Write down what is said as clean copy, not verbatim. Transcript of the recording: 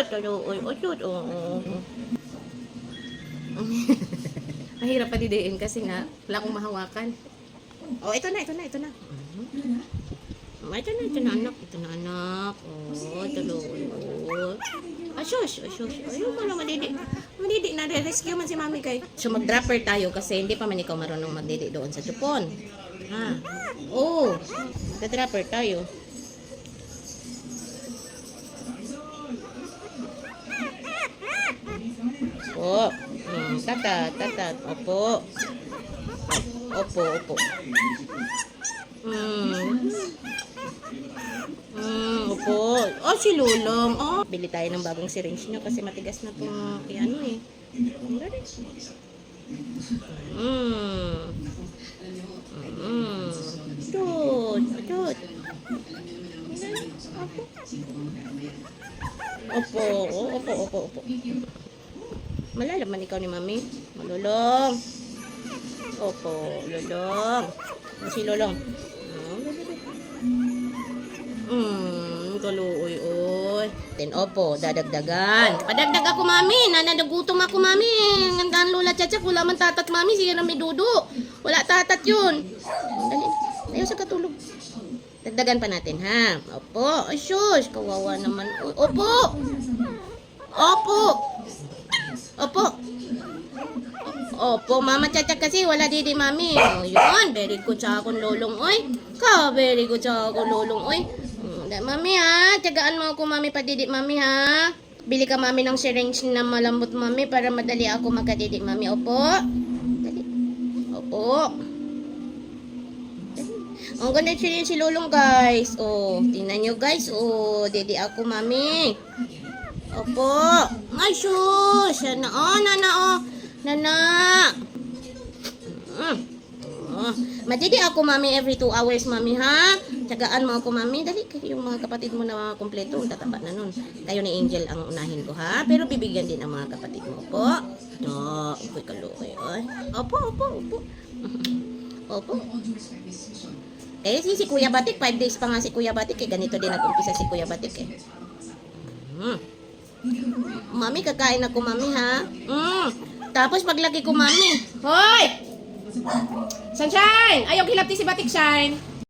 Shoot. Uy, shoot. Mahirap pa didiin kasi nga, wala akong mahawakan. Oh, ito na. Ito na, anak. Ito na, anak. Oh, tuloy. Shush. Ayun mo lang, madidi na. Rescue man si mami kay. So, mag-dropper tayo kasi hindi pa man ikaw marunong magdidi doon sa Japon. Ha? Oh, mag-dropper tayo. Opo. Tata. Opo. Opo. Opo. Oh, si Lulong. Oh, bili tayo ng bagong syringe nyo kasi matigas na itong ano eh. Tut. Opo. Malalaman ikaw ni mami. Malulong. Opo, Lulong. Si Lulong. Kaluoy. Opo, dadagdagan. Padagdag ako, mami. Nananagutom ako, mami. Ngandaan lola tiyatsak. Wala man tatat, mami. Sige na may dudo. Wala tatat yun. Dali. Ayaw sa katulog. Dagdagan pa natin, ha? Opo. Ay, shush. Kawawa naman. Opo. Opo, mama tiyatsak kasi. Wala didi, mami. Oh, yun. Very good sa akong lulong, oy. Very good sa akong lulong, oy. Mami ha, tiyagaan mo ako mami padidi mami ha. Bili ka mami ng syringe na malambot mami para madali ako magkadidi mami. Opo. Dali. Opo. Ang ganda si Lulong guys. Oh, tingnan nyo guys. Oh, didi ako mami. Opo. Ay shush. Nana. Madidi ako mami every 2 hours mami ha. Tsagaan mo ako mami. Dali kayo yung mga kapatid mo na kompleto. Tataba na nun. Kayo ni Angel ang unahin ko ha. Pero bibigyan din ang mga kapatid mo. Opo. Upoy kalukoy. Opo. Si Kuya Batik 5 days pa nga si Kuya Batik eh. Ganito din nag-umpisa si Kuya Batik eh. Mami kakain ako mami ha. Tapos paglaki ko mami. Hoy! Sunshine! Ayaw kilapti si Batik Shine.